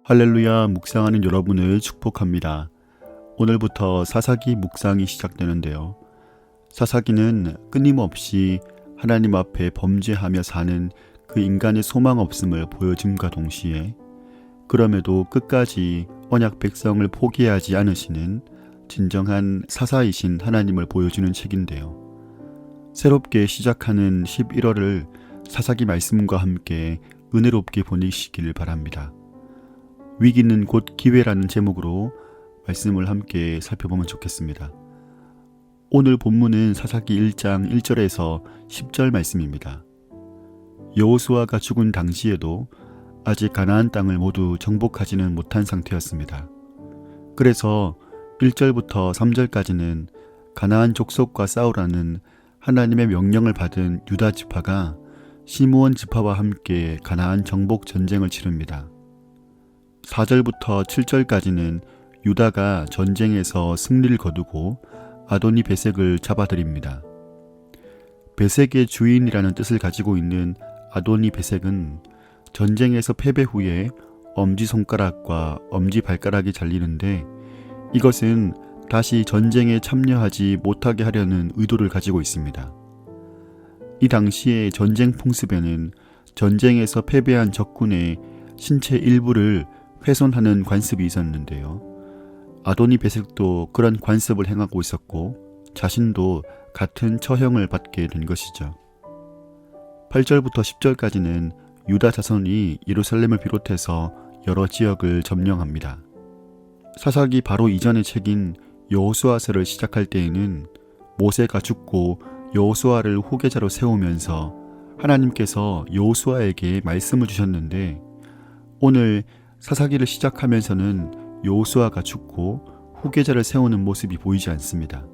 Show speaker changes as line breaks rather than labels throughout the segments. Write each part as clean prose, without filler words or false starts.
할렐루야 묵상하는 여러분을 축복합니다. 오늘부터 사사기 묵상이 시작되는데요. 사사기는 끊임없이 하나님 앞에 범죄하며 사는 그 인간의 소망 없음을 보여줌과 동시에 그럼에도 끝까지 언약 백성을 포기하지 않으시는 진정한 사사이신 하나님을 보여주는 책인데요. 새롭게 시작하는 11월을 사사기 말씀과 함께 은혜롭게 보내시길 바랍니다. 위기는 곧 기회라는 제목으로 말씀을 함께 살펴보면 좋겠습니다. 오늘 본문은 사사기 1장 1절에서 10절 말씀입니다. 여호수아가 죽은 당시에도 아직 가나안 땅을 모두 정복하지는 못한 상태였습니다. 그래서 1절부터 3절까지는 가나안 족속과 싸우라는 하나님의 명령을 받은 유다 지파가 시므온 지파와 함께 가나안 정복 전쟁을 치릅니다. 4절부터 7절까지는 유다가 전쟁에서 승리를 거두고 아도니 베색을 잡아들입니다. 베색의 주인이라는 뜻을 가지고 있는 아도니 베색은 전쟁에서 패배 후에 엄지손가락과 엄지발가락이 잘리는데 이것은 다시 전쟁에 참여하지 못하게 하려는 의도를 가지고 있습니다. 이 당시의 전쟁 풍습에는 전쟁에서 패배한 적군의 신체 일부를 훼손하는 관습이 있었는데요. 아도니 베색도 그런 관습을 행하고 있었고 자신도 같은 처형을 받게 된 것이죠. 8절부터 10절까지는 유다 자손이 예루살렘을 비롯해서 여러 지역을 점령합니다. 사사기 바로 이전의 책인 여호수아서를 시작할 때에는 모세가 죽고 여호수아를 후계자로 세우면서 하나님께서 여호수아에게 말씀을 주셨는데 오늘 사사기를 시작하면서는 여호수아가 죽고 후계자를 세우는 모습이 보이지 않습니다.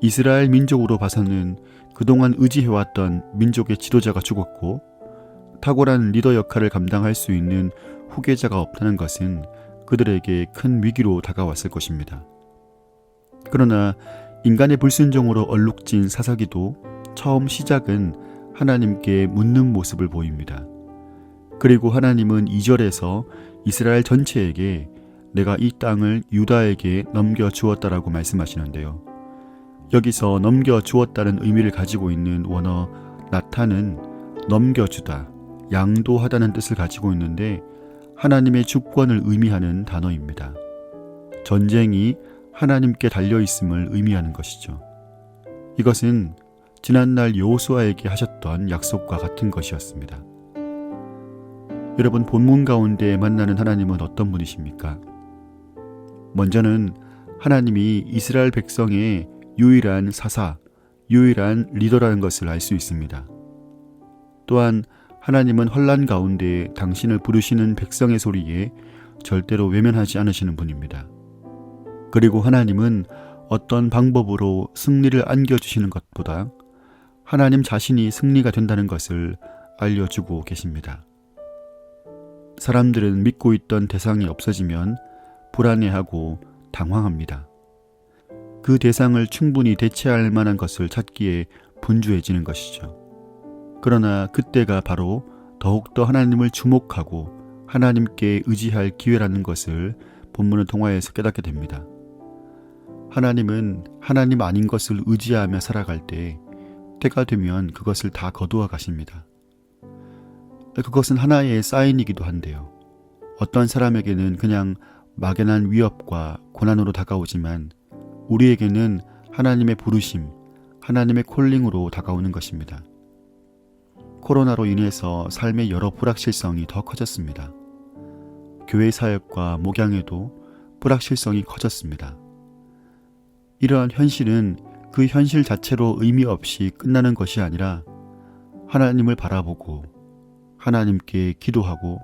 이스라엘 민족으로 봐서는 그동안 의지해왔던 민족의 지도자가 죽었고 탁월한 리더 역할을 감당할 수 있는 후계자가 없다는 것은 그들에게 큰 위기로 다가왔을 것입니다. 그러나 인간의 불순종으로 얼룩진 사사기도 처음 시작은 하나님께 묻는 모습을 보입니다. 그리고 하나님은 2절에서 이스라엘 전체에게 내가 이 땅을 유다에게 넘겨주었다라고 말씀하시는데요. 여기서 넘겨주었다는 의미를 가지고 있는 원어 나타는 넘겨주다, 양도하다는 뜻을 가지고 있는데 하나님의 주권을 의미하는 단어입니다. 전쟁이 하나님께 달려있음을 의미하는 것이죠. 이것은 지난날 여호수아에게 하셨던 약속과 같은 것이었습니다. 여러분, 본문 가운데 만나는 하나님은 어떤 분이십니까? 먼저는 하나님이 이스라엘 백성의 유일한 사사, 유일한 리더라는 것을 알 수 있습니다. 또한 하나님은 환난 가운데 당신을 부르시는 백성의 소리에 절대로 외면하지 않으시는 분입니다. 그리고 하나님은 어떤 방법으로 승리를 안겨주시는 것보다 하나님 자신이 승리가 된다는 것을 알려주고 계십니다. 사람들은 믿고 있던 대상이 없어지면 불안해하고 당황합니다. 그 대상을 충분히 대체할 만한 것을 찾기에 분주해지는 것이죠. 그러나 그때가 바로 더욱더 하나님을 주목하고 하나님께 의지할 기회라는 것을 본문을 통하여서 깨닫게 됩니다. 하나님은 하나님 아닌 것을 의지하며 살아갈 때 때가 되면 그것을 다 거두어 가십니다. 그것은 하나의 사인이기도 한데요. 어떤 사람에게는 그냥 막연한 위협과 고난으로 다가오지만 우리에게는 하나님의 부르심, 하나님의 콜링으로 다가오는 것입니다. 코로나로 인해서 삶의 여러 불확실성이 더 커졌습니다. 교회 사역과 목양에도 불확실성이 커졌습니다. 이러한 현실은 그 현실 자체로 의미 없이 끝나는 것이 아니라 하나님을 바라보고 하나님께 기도하고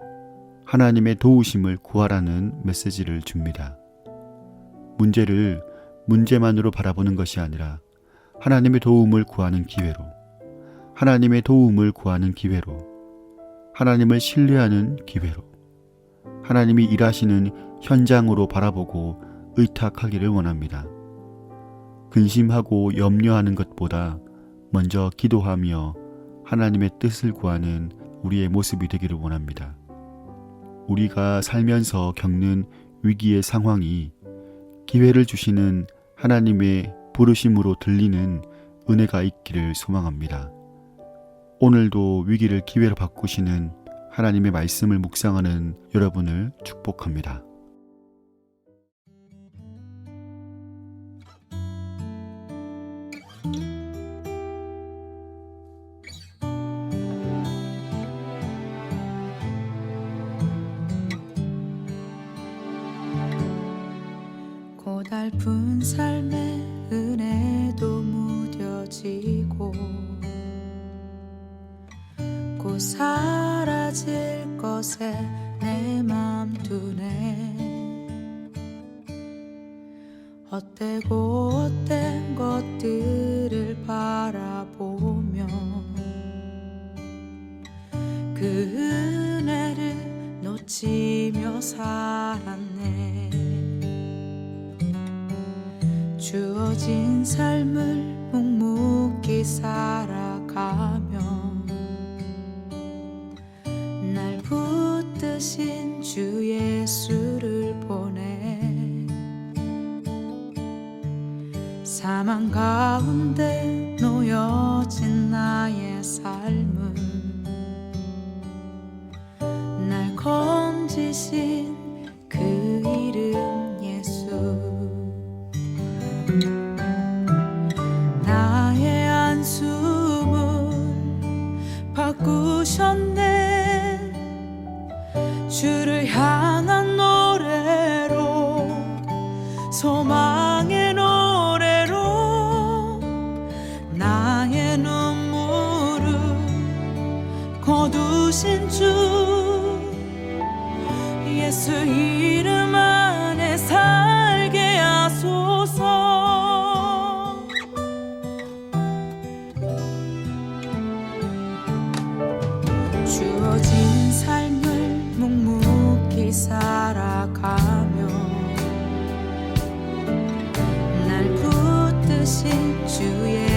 하나님의 도우심을 구하라는 메시지를 줍니다. 문제를 문제만으로 바라보는 것이 아니라 하나님의 도움을 구하는 기회로, 하나님의 도움을 구하는 기회로, 하나님을 신뢰하는 기회로, 하나님이 일하시는 현장으로 바라보고 의탁하기를 원합니다. 근심하고 염려하는 것보다 먼저 기도하며 하나님의 뜻을 구하는 우리의 모습이 되기를 원합니다. 우리가 살면서 겪는 위기의 상황이 기회를 주시는 하나님의 부르심으로 들리는 은혜가 있기를 소망합니다. 오늘도 위기를 기회로 바꾸시는 하나님의 말씀을 묵상하는 여러분을 축복합니다.
고달픈 삶의 은혜도 무뎌지고 곧 사라질 것에 내 맘 두네. 헛되고 헛된 것들을 바라보며 그 은혜를 놓치며 살았네. 주어진 삶을 묵묵히 살아가며 날 붙드신 주 예수를 보내. 사망 가운데 놓여진 나의 삶은 날 건지신 그 이름 예수. 나의 한숨을 바꾸셨네. 주를 향한 노래로, 소망의 노래로 나의 눈물을 거두신 주 예수 이름 안에 살게 하소서. 주어진 삶을 묵묵히 살아가며 날 붙드신 주의